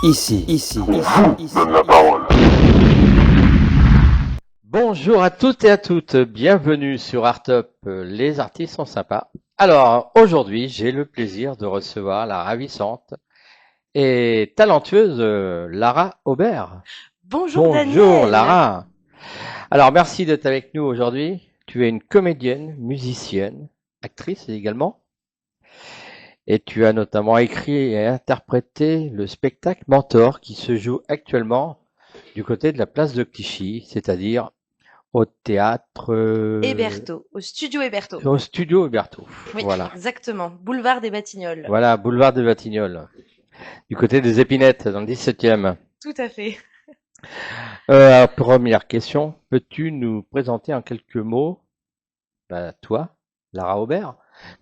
Donne la parole. Bonjour à toutes et à toutes, bienvenue sur Artup, les artistes sont sympas. Alors aujourd'hui, j'ai le plaisir de recevoir la ravissante et talentueuse Lara Aubert. Bonjour Bonjour Daniel. Lara. Alors merci d'être avec nous aujourd'hui. Tu es une comédienne, musicienne, actrice également. Et tu as notamment écrit et interprété le spectacle Mentor qui se joue actuellement du côté de la place de Clichy, c'est-à-dire au théâtre, Héberto, au studio Héberto. au studio Huberto. Oui, Voilà. exactement. Boulevard des Batignolles. Voilà, boulevard de Batignolles, du côté des Épinettes, dans le 17e. Tout à fait. Première question, peux-tu nous présenter en quelques mots, toi, Lara Aubert,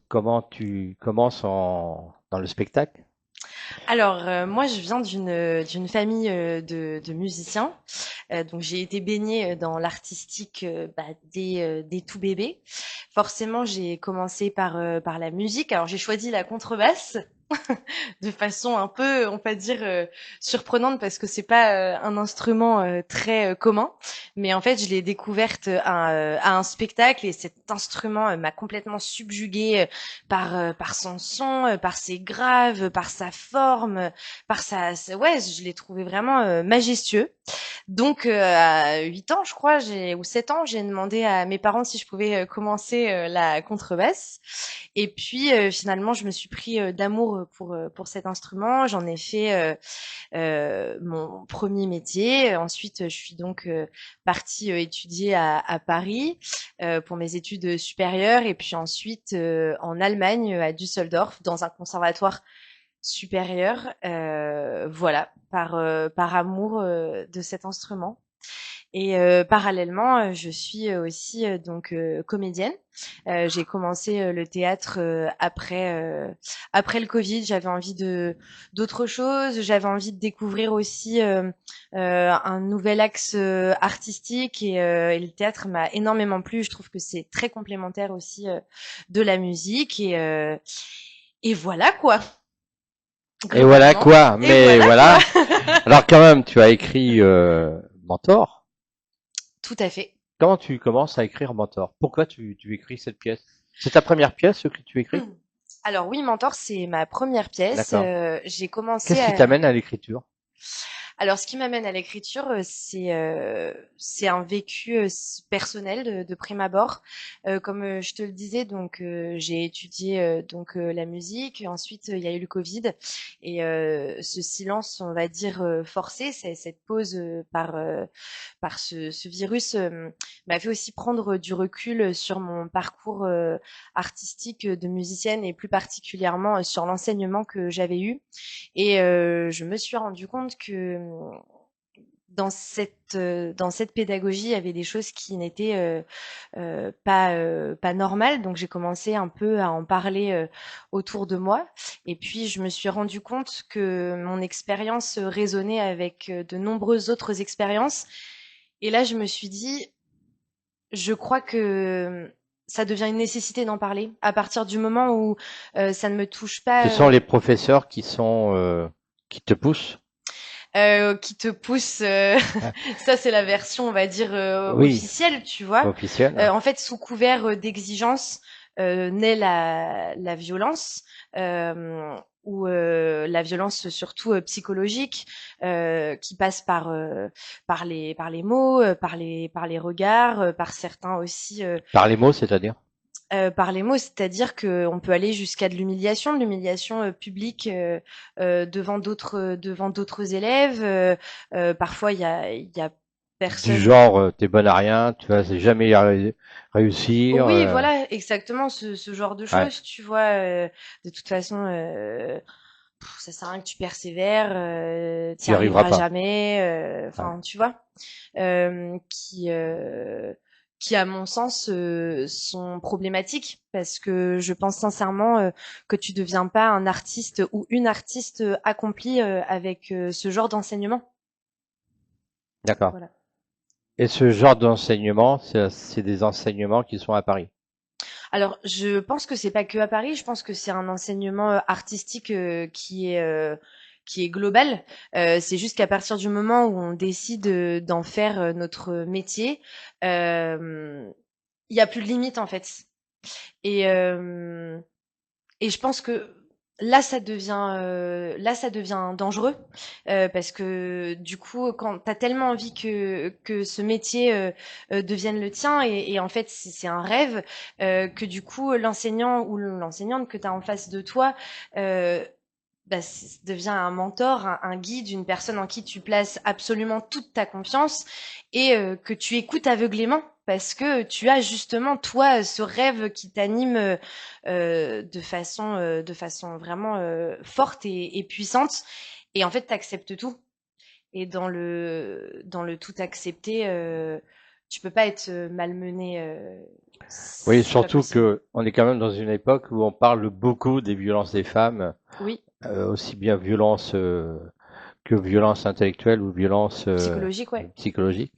comment tu commences dans le spectacle? Alors, moi, je viens d'une famille de musiciens. Donc, j'ai été baignée dans l'artistique dès tout bébé. Forcément, j'ai commencé par la musique. Alors, j'ai choisi la contrebasse de façon un peu, on va dire, surprenante parce que c'est pas un instrument très commun. Mais en fait, je l'ai découverte à un spectacle et cet instrument m'a complètement subjuguée par son son, par ses graves, par sa forme, ouais, je l'ai trouvé vraiment majestueux. Donc à 8 ans, je crois, ou 7 ans, j'ai demandé à mes parents si je pouvais commencer la contrebasse. Et puis finalement, je me suis pris d'amour pour cet instrument. J'en ai fait mon premier métier. Ensuite, je suis donc partie étudier à Paris pour mes études supérieures et puis ensuite en Allemagne à Düsseldorf dans un conservatoire supérieur. Voilà, par amour de cet instrument. Et parallèlement, je suis aussi donc comédienne. J'ai commencé le théâtre après le Covid. J'avais envie de d'autres choses. J'avais envie de découvrir aussi un nouvel axe artistique et le théâtre m'a énormément plu. Je trouve que c'est très complémentaire aussi de la musique et voilà quoi. Et voilà Globalement. quoi, Et mais voilà quoi. voilà. Alors quand même, tu as écrit Mentor. Tout à fait. Comment tu commences à écrire Mentor? Pourquoi tu écris cette pièce? C'est ta première pièce que tu écris? Alors oui, Mentor, c'est ma première pièce. D'accord. J'ai commencé Qu'est-ce qui à... t'amène à l'écriture? Alors, ce qui m'amène à l'écriture, c'est un vécu personnel de prime abord. Comme je te le disais, donc j'ai étudié donc la musique. Ensuite, il y a eu le Covid et ce silence, on va dire forcé, cette pause par ce virus m'a fait aussi prendre du recul sur mon parcours artistique de musicienne et plus particulièrement sur l'enseignement que j'avais eu. Et je me suis rendu compte que dans cette pédagogie, il y avait des choses qui n'étaient pas normales. Donc j'ai commencé un peu à en parler autour de moi. Et puis je me suis rendu compte que mon expérience résonnait avec de nombreuses autres expériences. Et là, je me suis dit, je crois que ça devient une nécessité d'en parler à partir du moment où ça ne me touche Ce pas. sont les professeurs qui te poussent? Qui te pousse, Ah, ça c'est la version, on va dire, oui, officielle, tu vois. officiels. En fait, sous couvert d'exigence naît la violence, ou la violence surtout psychologique, qui passe par les mots, par les regards, par certains aussi Par les mots, c'est-à-dire? par les mots, c'est-à-dire qu'on peut aller jusqu'à de l'humiliation publique devant d'autres élèves. Parfois, il y a Du personne. genre, t'es bonne à rien, tu vas jamais réussir. Oui, voilà, exactement ce genre de Ouais, choses, tu vois. De toute façon, ça sert à rien que tu persévères, tu t'y y arriveras arriveras pas. jamais. Ouais. Enfin, tu vois. Qui, à mon sens, sont problématiques parce que je pense sincèrement que tu deviens pas un artiste ou une artiste accomplie avec ce genre d'enseignement. D'accord. Voilà. Et ce genre d'enseignement, c'est des enseignements qui sont à Paris. Alors, je pense que c'est pas que à Paris. Je pense que c'est un enseignement artistique qui est global. C'est juste qu'à partir du moment où on décide d'en faire notre métier, il y a plus de limite en fait. Et, euh, et je pense que là, ça devient dangereux parce que du coup, quand tu as tellement envie que ce métier devienne le tien et en fait, c'est un rêve que du coup, l'enseignant ou l'enseignante que tu as en face de toi bah, devient un mentor, un guide, une personne en qui tu places absolument toute ta confiance et que tu écoutes aveuglément parce que tu as justement toi ce rêve qui t'anime de façon vraiment forte et puissante et en fait tu acceptes tout et dans le tout accepter tu peux pas être malmené Oui, c'est pas surtout possible. que on est quand même dans une époque où on parle beaucoup des violences des femmes, Oui, aussi bien violences que violences intellectuelles ou violences psychologique, ouais, psychologiques.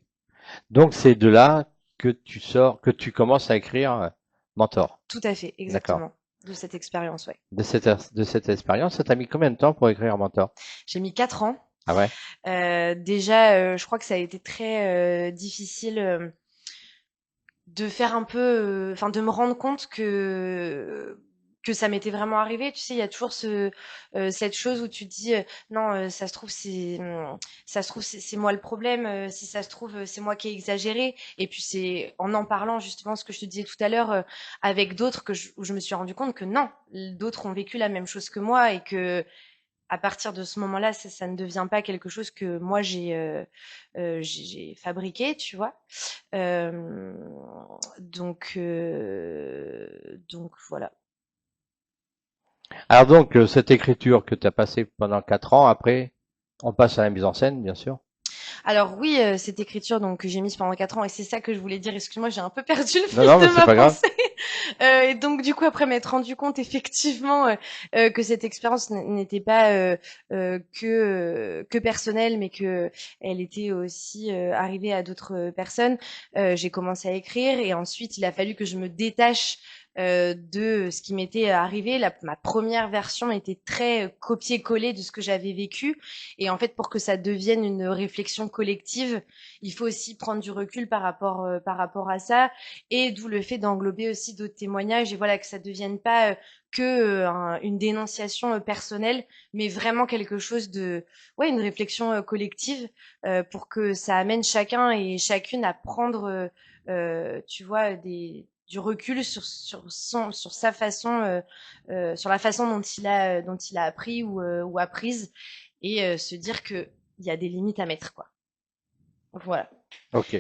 Donc c'est de là que tu sors, que tu commences à écrire Mentor. tout à fait, D'accord. exactement, de cette expérience, ouais. De cette expérience, ça t'a mis combien de temps pour écrire Mentor? J'ai mis 4 ans. Ah ouais? Déjà, je crois que ça a été très difficile de faire un peu, enfin de me rendre compte que ça m'était vraiment arrivé. Tu sais, il y a toujours cette chose où tu te dis non, ça se trouve ça se trouve c'est moi le problème. Si ça se trouve c'est moi qui ai exagéré. Et puis c'est en parlant justement ce que je te disais tout à l'heure avec d'autres où je me suis rendu compte que non, d'autres ont vécu la même chose que moi et que à partir de ce moment-là, ça ne devient pas quelque chose que moi j'ai fabriqué, tu vois. Euh, donc voilà. Alors donc, cette écriture que tu as passée pendant 4 ans, après, on passe à la mise en scène, bien sûr. Alors oui, cette écriture donc que j'ai mise pendant 4 ans et c'est ça que je voulais dire. Excuse-moi, j'ai un peu perdu le Non, fil non, mais de c'est ma pas grave. pensée. Et donc du coup après m'être rendu compte effectivement que cette expérience n'était pas que personnelle, mais que elle était aussi arrivée à d'autres personnes. J'ai commencé à écrire et ensuite il a fallu que je me détache de ce qui m'était arrivé. Ma première version était très copier-coller de ce que j'avais vécu. Et en fait, pour que ça devienne une réflexion collective, il faut aussi prendre du recul par rapport à ça. Et d'où le fait d'englober aussi d'autres témoignages. Et voilà, que ça devienne pas que une dénonciation personnelle, mais vraiment quelque chose ouais, une réflexion collective pour que ça amène chacun et chacune à prendre, tu vois, du recul sur sa façon, sur la façon dont il a appris ou apprise et se dire que il y a des limites à mettre, quoi. Voilà. Ok.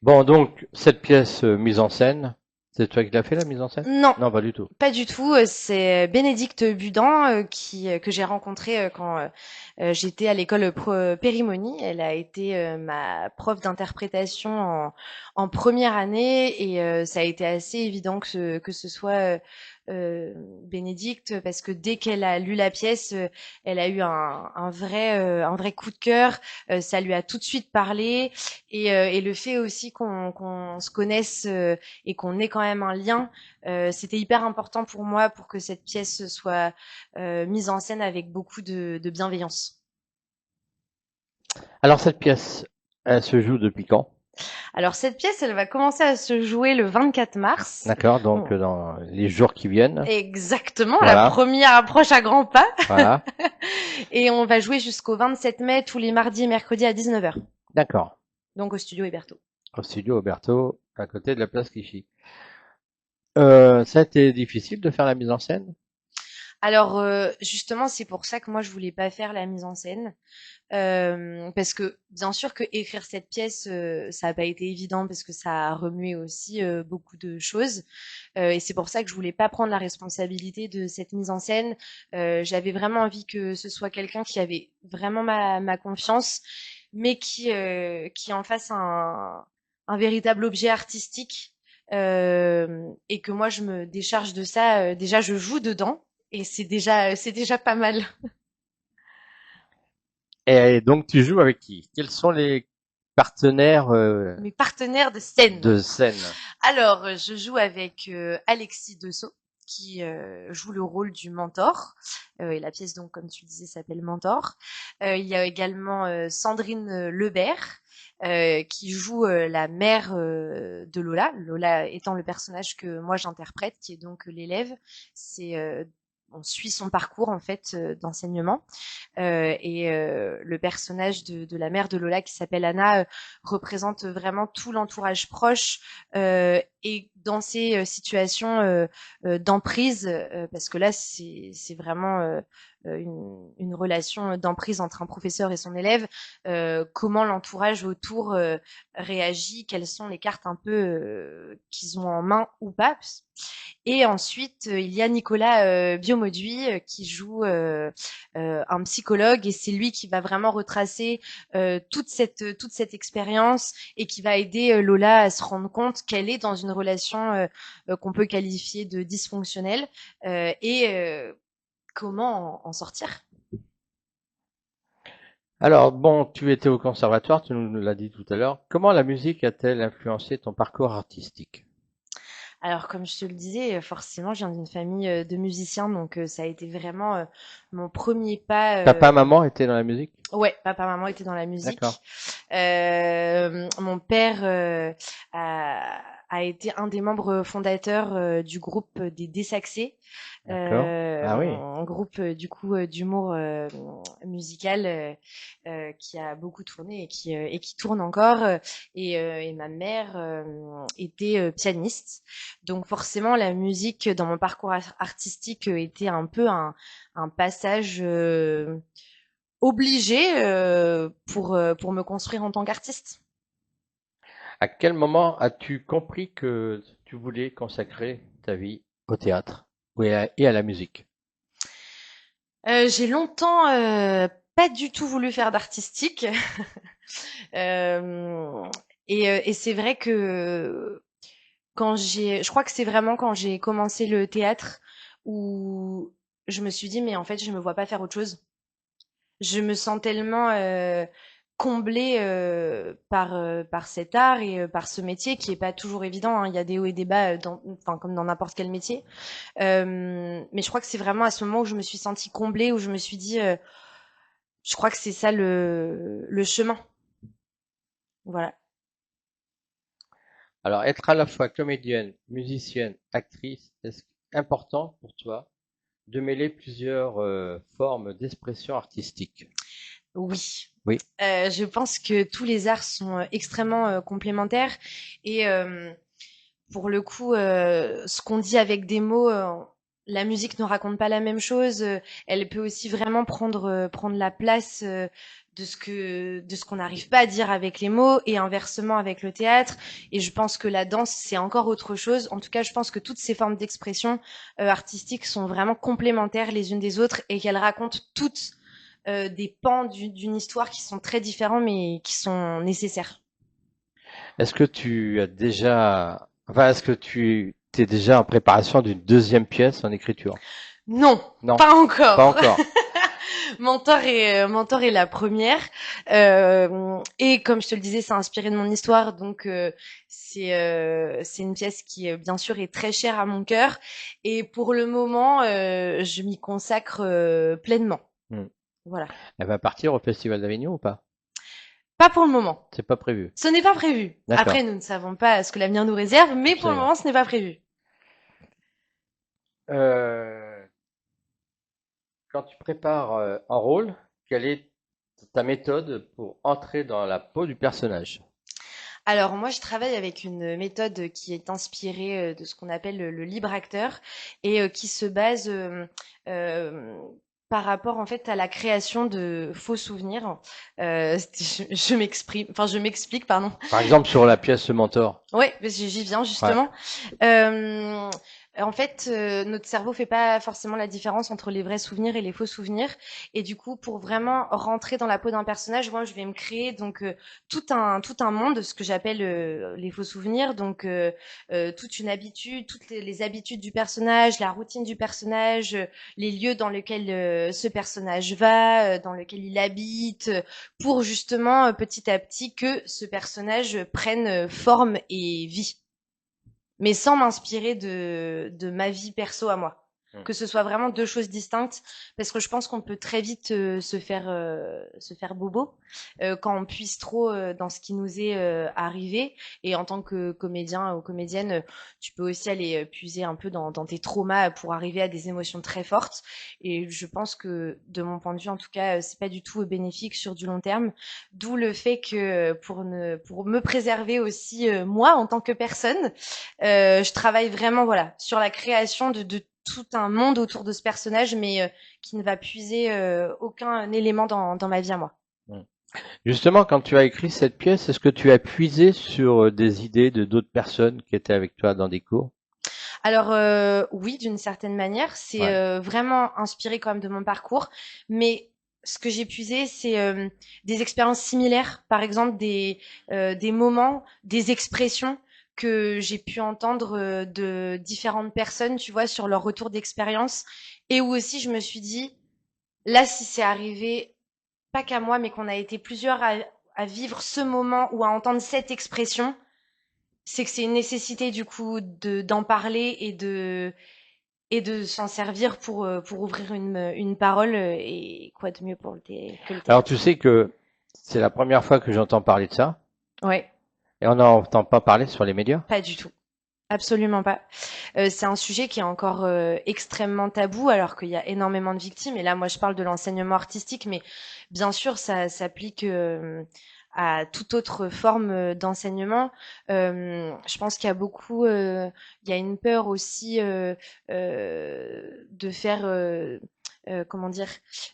Bon, donc, cette pièce mise en scène, c'est toi qui l'as fait, la mise en scène? Non, Non, pas du tout. pas du tout. C'est Bénédicte Budan que j'ai rencontré quand j'étais à l'école Périmonie. Elle a été ma prof d'interprétation en première année et ça a été assez évident que ce soit Bénédicte parce que dès qu'elle a lu la pièce, elle a eu un vrai coup de cœur. Ça lui a tout de suite parlé et le fait aussi qu'on se connaisse et qu'on ait quand même un lien. C'était hyper important pour moi pour que cette pièce soit mise en scène avec beaucoup de bienveillance. Alors, cette pièce, elle se joue depuis quand? Alors cette pièce, elle va commencer à se jouer le 24 mars. D'accord, donc Bon, dans les jours qui viennent. exactement, la Voilà, première approche à grands pas. voilà. Et on va jouer jusqu'au 27 mai tous les mardis et mercredis à 19h. D'accord. Donc au studio Héberto. Au studio Auberto, à côté de la place Clichy. Ça a été difficile de faire la mise en scène? Alors justement, c'est pour ça que moi je voulais pas faire la mise en scène. Parce que bien sûr que écrire cette pièce, ça a pas été évident parce que ça a remué aussi beaucoup de choses. Et c'est pour ça que je voulais pas prendre la responsabilité de cette mise en scène. J'avais vraiment envie que ce soit quelqu'un qui avait vraiment ma confiance, mais qui en fasse un véritable objet artistique. Et que moi je me décharge de ça. Déjà je joue dedans et c'est déjà pas mal. Et donc, tu joues avec qui? Quels sont les partenaires Mes partenaires de scène. de scène? Alors, je joue avec Alexis Dessau, qui joue le rôle du mentor. Et la pièce, donc, comme tu le disais, s'appelle Mentor. Il y a également Sandrine Lebert, qui joue la mère de Lola. Lola étant le personnage que moi j'interprète, qui est donc l'élève. C'est on suit son parcours en fait d'enseignement. Le personnage de la mère de Lola qui s'appelle Anna représente vraiment tout l'entourage proche et dans ces situations d'emprise, parce que là c'est vraiment une relation d'emprise entre un professeur et son élève, comment l'entourage autour réagit, quelles sont les cartes un peu qu'ils ont en main ou pas. Et ensuite, il y a Nicolas Biomauduit qui joue un psychologue et c'est lui qui va vraiment retracer toute cette expérience et qui va aider Lola à se rendre compte qu'elle est dans une relation qu'on peut qualifier de dysfonctionnelle et comment en sortir. Alors, bon, tu étais au conservatoire, tu nous l'as dit tout à l'heure. Comment la musique a-t-elle influencé ton parcours artistique? Alors, comme je te le disais, forcément, je viens d'une famille de musiciens, donc ça a été vraiment mon premier pas. Papa, maman étaient dans la musique? Ouais, papa, maman étaient dans la D'accord. musique. Mon père a été un des membres fondateurs du groupe des Dessaxés, D'accord. Ah oui. un groupe du coup d'humour musical qui a beaucoup tourné et qui tourne encore. Et ma mère était pianiste, donc forcément la musique dans mon parcours artistique était un peu un passage obligé pour me construire en tant qu'artiste. À quel moment as-tu compris que tu voulais consacrer ta vie au théâtre et à la musique? J'ai longtemps pas du tout voulu faire d'artistique. Euh, et c'est vrai que je crois que c'est vraiment quand j'ai commencé le théâtre où je me suis dit, mais en fait, je me vois pas faire autre chose. Je me sens tellement comblée par cet art et par ce métier qui est pas toujours évident, hein. Il y a des hauts et des bas, enfin, comme dans n'importe quel métier. Mais je crois que c'est vraiment à ce moment où je me suis sentie comblée, où je me suis dit, je crois que c'est ça le chemin. Voilà. Alors, être à la fois comédienne, musicienne, actrice, est-ce important pour toi de mêler plusieurs formes d'expression artistique? Oui. Oui. Je pense que tous les arts sont extrêmement complémentaires et pour le coup, ce qu'on dit avec des mots, la musique ne raconte pas la même chose. Elle peut aussi vraiment prendre la place de ce qu'on n'arrive pas à dire avec les mots et inversement avec le théâtre. Et je pense que la danse, c'est encore autre chose. En tout cas, je pense que toutes ces formes d'expression artistique sont vraiment complémentaires les unes des autres et qu'elles racontent toutes des pans d'une histoire qui sont très différents mais qui sont nécessaires. Est-ce que tu as déjà, enfin, est-ce que tu es déjà en préparation d'une deuxième pièce en écriture? Non, Non, pas pas encore. encore. Mentor est la première. Et comme je te le disais, c'est inspiré de mon histoire, donc c'est une pièce qui bien sûr est très chère à mon cœur. Et pour le moment, je m'y consacre pleinement. Hmm. Voilà. Elle va partir au Festival d'Avignon ou pas? Pas pour le moment. C'est pas prévu. Ce n'est pas prévu. D'accord, Après, nous ne savons pas ce que l'avenir nous réserve, mais pour le absolument. moment, ce n'est pas prévu. Euh, Quand tu prépares un rôle, quelle est ta méthode pour entrer dans la peau du personnage? Alors moi, je travaille avec une méthode qui est inspirée de ce qu'on appelle le libre acteur et qui se base euh, par rapport en fait à la création de faux souvenirs. Je m'exprime, enfin je m'explique, pardon. Par exemple, sur la pièce Mentor. Ouais, parce que j'y viens Ouais. justement. Euh, En fait, notre cerveau fait pas forcément la différence entre les vrais souvenirs et les faux souvenirs. Et du coup, pour vraiment rentrer dans la peau d'un personnage, moi, je vais me créer donc tout un monde, ce que j'appelle les faux souvenirs. Donc, toute une habitude, toutes les habitudes du personnage, la routine du personnage, les lieux dans lesquels ce personnage va, dans lesquels il habite, pour justement petit à petit que ce personnage prenne forme et vie. mais sans m'inspirer de ma vie perso à moi. Que ce soit vraiment deux choses distinctes, parce que je pense qu'on peut très vite se faire bobo quand on puise trop dans ce qui nous est arrivé. Et en tant que comédien ou comédienne, tu peux aussi aller puiser un peu dans tes traumas pour arriver à des émotions très fortes. Et je pense que, de mon point de vue en tout cas, c'est pas du tout bénéfique sur du long terme. D'où le fait que pour me préserver aussi moi en tant que personne, je travaille vraiment voilà sur la création de tout un monde autour de ce personnage, mais qui ne va puiser aucun élément dans ma vie à moi. Mm. Justement, quand tu as écrit cette pièce, est-ce que tu as puisé sur des idées de d'autres personnes qui étaient avec toi dans des cours? Alors oui, d'une certaine manière, c'est Ouais. vraiment inspiré quand même de mon parcours, mais ce que j'ai puisé, c'est des expériences similaires, par exemple des moments, des expressions que j'ai pu entendre de différentes personnes, tu vois, sur leur retour d'expérience, et où aussi je me suis dit, là, si c'est arrivé pas qu'à moi, mais qu'on a été plusieurs à vivre ce moment ou à entendre cette expression, c'est que c'est une nécessité du coup d'en parler et de s'en servir pour ouvrir une parole et quoi de mieux pour que le Alors tu théâtre. sais que c'est la première fois que j'entends parler de ça, Ouais, et on n'entend pas parler sur les médias. pas du tout. Absolument pas. C'est un sujet qui est encore extrêmement tabou alors qu'il y a énormément de victimes. Et là, moi, je parle de l'enseignement artistique, mais bien sûr, ça s'applique à toute autre forme d'enseignement. Je pense qu'il y a beaucoup, il y a une peur aussi de faire, comment dire,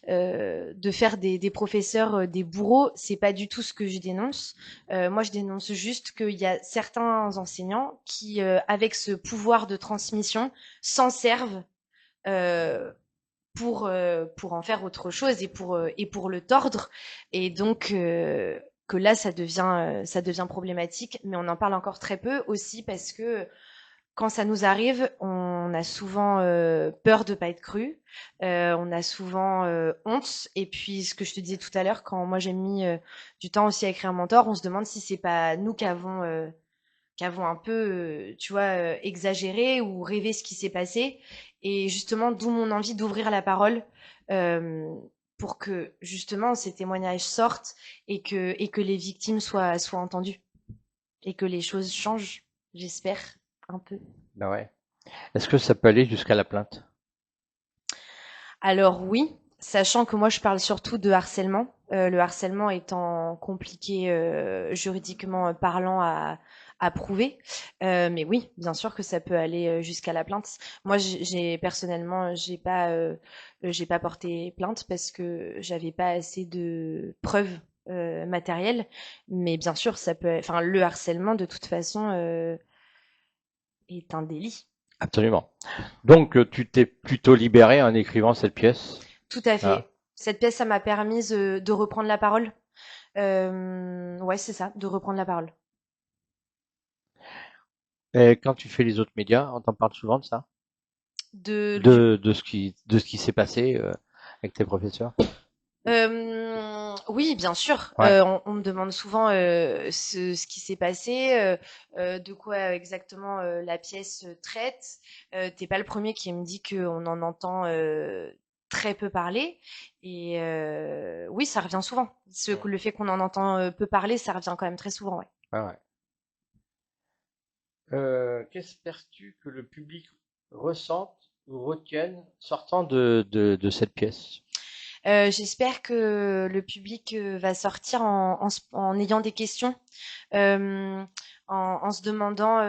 de faire des professeurs des bourreaux. C'est pas du tout ce que je dénonce. Moi, je dénonce juste qu'il y a certains enseignants qui, avec ce pouvoir de transmission, s'en servent pour en faire autre chose et pour le tordre. Et donc, que là, ça devient problématique, mais on en parle encore très peu aussi parce que quand ça nous arrive, on a souvent peur de pas être cru, on a souvent honte. Et puis, ce que je te disais tout à l'heure, quand moi j'ai mis du temps aussi à écrire Mentor, on se demande si c'est pas nous qui avons un peu, tu vois, exagéré ou rêvé ce qui s'est passé. Et justement, d'où mon envie d'ouvrir la parole euh, pour que justement ces témoignages sortent et que les victimes soient entendues et que les choses changent, j'espère, un peu. Ben ouais. Est-ce que ça peut aller jusqu'à la plainte? Alors oui, sachant que moi je parle surtout de harcèlement, le harcèlement étant compliqué juridiquement parlant à prouver. Mais oui, bien sûr que ça peut aller jusqu'à la plainte. Moi, j'ai personnellement, j'ai pas porté plainte parce que j'avais pas assez de preuves matérielles. Mais bien sûr, ça peut, enfin, le harcèlement de toute façon est un délit. Absolument. Donc tu t'es plutôt libéré en écrivant cette pièce. Tout à Ah. fait. Cette pièce, ça m'a permis de reprendre la parole. Ouais, c'est ça, de reprendre la parole. Et quand tu fais les autres médias, on t'en parle souvent de ça? De, du, De ce qui s'est passé avec tes professeurs? oui, bien sûr. Ouais. On me demande souvent ce qui s'est passé, de quoi exactement la pièce traite. T'es pas le premier qui me dit qu'on en entend très peu parler. Et oui, ça revient souvent. Mm. Le fait qu'on en entend peu parler, ça revient quand même très souvent, ouais. Ouais, ouais. Qu'espères-tu que le public ressente ou retienne sortant de cette pièce? J'espère que le public va sortir en ayant des questions, euh, en se demandant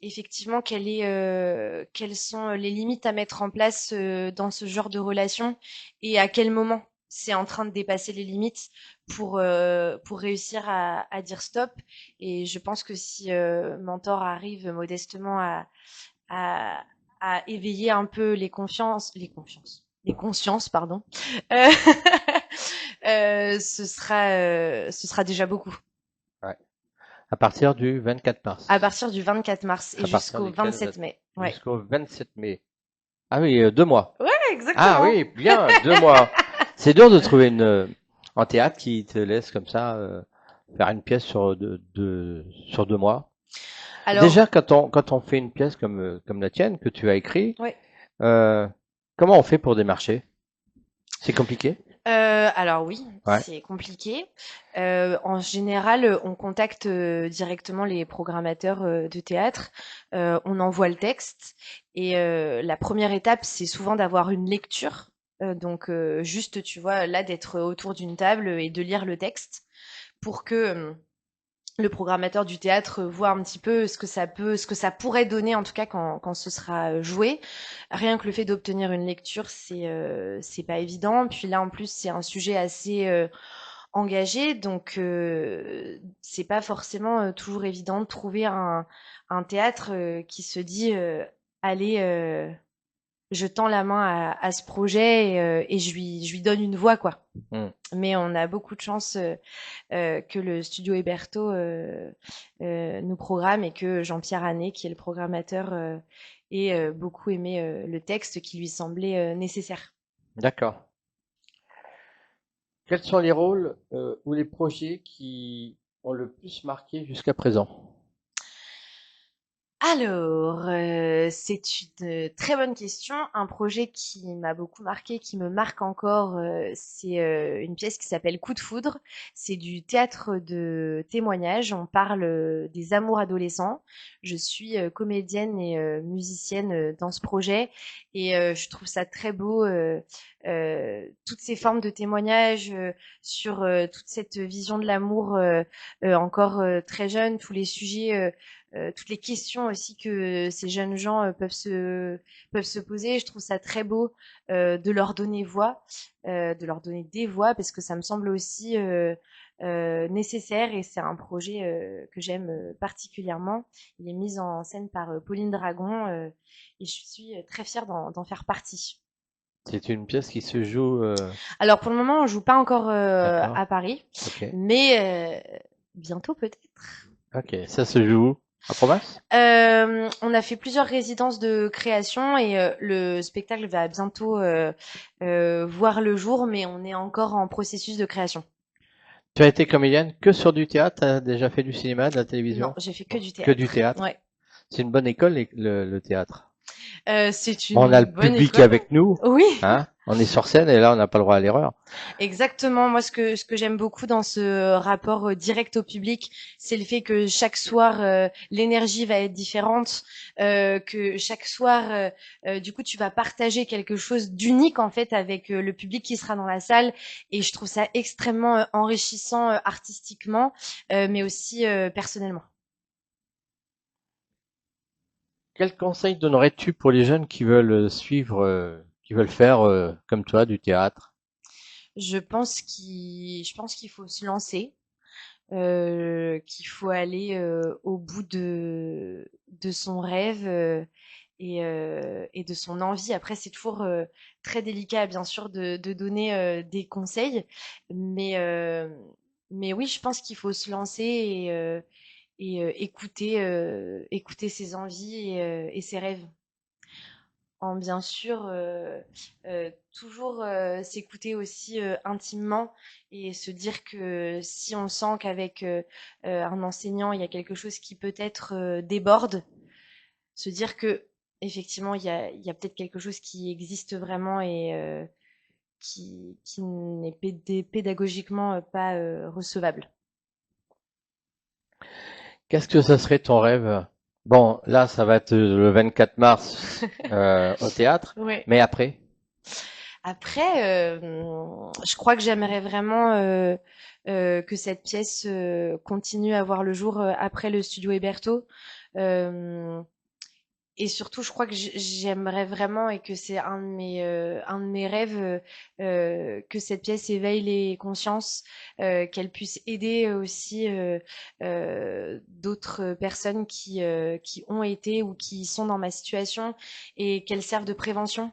effectivement quelles sont les limites à mettre en place dans ce genre de relation et à quel moment c'est en train de dépasser les limites pour réussir à dire stop. Et je pense que si Mentor arrive modestement à, à éveiller un peu les consciences, pardon, euh, ce sera déjà beaucoup. Ouais. À partir du 24 À mars. partir du 24 mars et À partir jusqu'au duquel 27 mai. Ouais. jusqu'au 27 mai. Ah oui, 2 mois. Ouais, Ah exactement. oui, bien, 2 mois. C'est dur de trouver une en théâtre qui te laisse comme ça faire une pièce sur sur 2 mois. Alors, Déjà, quand on fait une pièce comme la tienne que tu as écrite, ouais. euh, comment on fait pour démarcher? C'est compliqué? Alors oui, Ouais. c'est compliqué. En général, on contacte directement les programmateurs de théâtre. On envoie le texte et la première étape, c'est souvent d'avoir une lecture. Donc juste, tu vois, là d'être autour d'une table et de lire le texte pour que le programmateur du théâtre voit un petit peu ce que ça pourrait donner en tout cas quand ce sera joué. Rien que le fait d'obtenir une lecture, c'est pas évident. Puis là en plus c'est un sujet assez engagé, donc c'est pas forcément toujours évident de trouver un théâtre qui se dit allez je tends la main à ce projet et je lui donne une voix quoi. Hmm. Mais on a beaucoup de chance que le studio Héberto nous programme et que Jean-Pierre Anet, qui est le programmateur, ait beaucoup aimé le texte qui lui semblait nécessaire. D'accord. Quels sont les rôles ou les projets qui ont le plus marqué jusqu'à présent? Alors, c'est une très bonne question. Un projet qui m'a beaucoup marqué, qui me marque encore, c'est une pièce qui s'appelle Coup de foudre. C'est du théâtre de témoignage. On parle des amours adolescents. Je suis comédienne et musicienne dans ce projet et je trouve ça très beau. Toutes ces formes de témoignage sur toute cette vision de l'amour encore très jeune, tous les sujets toutes les questions aussi que ces jeunes gens peuvent se poser. Je trouve ça très beau de leur donner voix, de leur donner des voix, parce que ça me semble aussi nécessaire et c'est un projet que j'aime particulièrement. Il est mis en scène par Pauline Dragon et je suis très fière d'en faire partie. C'est une pièce qui se joue. Alors pour le moment, on joue pas encore D'accord. à Paris, Ok. mais bientôt peut-être. Ok. Ça se joue où? En province? On a fait plusieurs résidences de création et le spectacle va bientôt voir le jour, mais on est encore en processus de création. Tu as été comédienne que sur du théâtre? Tu as déjà fait du cinéma, de la Non, télévision? j'ai fait que Non. du Que du théâtre. théâtre. Ouais. C'est une bonne école, le théâtre. C'est Bon, on a une le bonne public école. avec nous, Oui, hein. On est sur scène et là, on n'a pas le droit à l'erreur. exactement. Moi, ce que j'aime beaucoup dans ce rapport direct au public, c'est le fait que chaque soir, l'énergie va être différente, que chaque soir, du coup, tu vas partager quelque chose d'unique en fait avec le public qui sera dans la salle. Et je trouve ça extrêmement enrichissant artistiquement, mais aussi personnellement. Quel conseil donnerais-tu pour les jeunes qui veulent suivre, qui veulent faire comme toi du théâtre? Je pense qu'il faut se lancer. Qu'il faut aller au bout de son rêve et de son envie. Après, c'est toujours très délicat, bien sûr, de donner des conseils, mais, euh, mais oui, je pense qu'il faut se lancer et écouter, écouter ses envies et ses rêves en bien sûr toujours s'écouter aussi intimement et se dire que si on sent qu'avec un enseignant il y a quelque chose qui peut-être déborde, se dire que effectivement il y a peut-être quelque chose qui existe vraiment et qui n'est pédagogiquement pas recevable. Qu'est-ce que ça serait ton rêve? Bon, là, ça va être le 24 mars au théâtre, Ouais. mais après? Après, je crois que j'aimerais vraiment que cette pièce continue à voir le jour après le studio Héberto. Euh, et surtout, je crois que j'aimerais vraiment et que c'est un de mes rêves que cette pièce éveille les consciences, qu'elle puisse aider aussi d'autres personnes qui ont été ou qui sont dans ma situation et qu'elle serve de prévention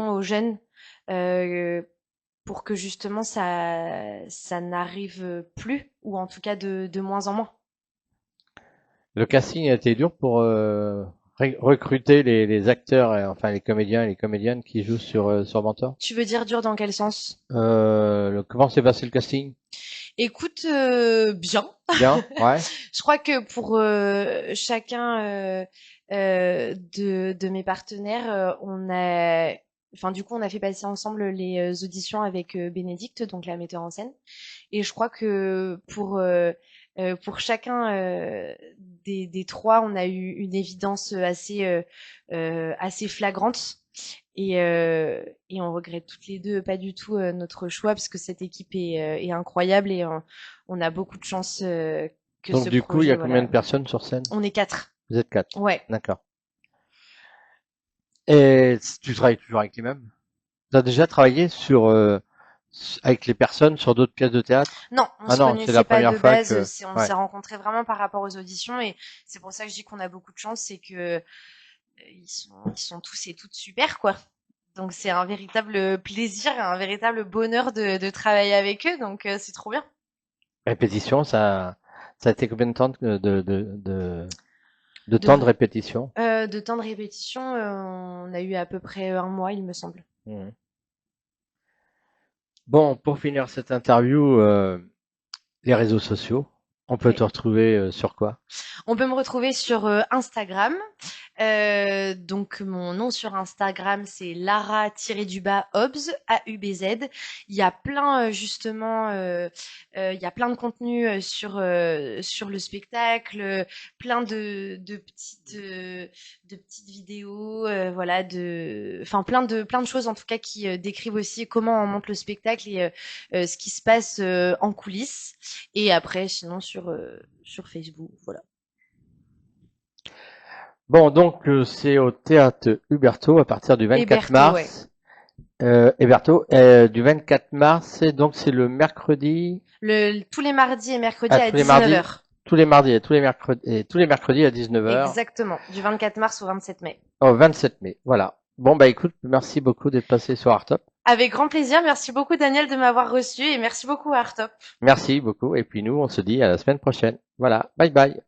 aux jeunes euh, pour que justement ça n'arrive plus ou en tout cas de moins en moins. Le casting a été dur pour recruter les acteurs, et, enfin les comédiens et les comédiennes qui jouent sur Mentor. Tu veux dire dur dans quel sens? Comment s'est passé le casting? Écoute, bien. Bien? Ouais. Je crois que pour chacun de mes partenaires, enfin du coup, on a fait passer ensemble les auditions avec Bénédicte, donc la metteur en scène. Et je crois que pour chacun des trois, on a eu une évidence assez flagrante. Et on regrette toutes les deux pas du tout notre choix parce que cette équipe est incroyable et on a beaucoup de chance que Donc ce du coup, il y projet, a combien de voilà. personnes sur scène? On est quatre. Vous êtes 4. Ouais. D'accord. Et tu travailles toujours avec les mêmes? Tu as déjà travaillé avec les personnes sur d'autres pièces de théâtre? Non, on Ah se non, c'est la connaissait pas première de fois base. que... On Ouais. s'est rencontrés vraiment par rapport aux auditions et c'est pour ça que je dis qu'on a beaucoup de chance, c'est que ils sont tous et toutes super, quoi. Donc c'est un véritable plaisir, un véritable bonheur de travailler avec eux. Donc c'est trop bien. Répétition, ça a été combien de temps de De, temps de répétition? de temps de répétition, on a eu à peu près un mois, il me semble. Mhm. Bon, pour finir cette interview, les réseaux sociaux, on peut Ouais. te retrouver sur quoi? On peut me retrouver sur Instagram. Donc mon nom sur Instagram c'est Lara-Hobbs AUBZ. Il y a plein justement, il y a plein de contenus sur le spectacle, plein de petites vidéos, voilà, enfin plein de choses en tout cas qui décrivent aussi comment on monte le spectacle et ce qui se passe en coulisses. Et après sinon sur Facebook, voilà. Bon, donc c'est au théâtre Huberto à partir du 24 Héberto, ouais. mars. Huberto, du 24 mars, et donc c'est le mercredi, Tous les mardis et mercredis à tous les 19 mardis, heures. tous les mardis et tous les mercredis à 19 heures Exactement, du 24 mars au 27 mai. au 27 mai. Voilà. Bon, bah écoute, merci beaucoup d'être passé sur Artop. Avec grand plaisir, merci beaucoup Daniel de m'avoir reçu et merci beaucoup Artop. Merci beaucoup. Et puis nous, on se dit à la semaine prochaine. Voilà. Bye bye.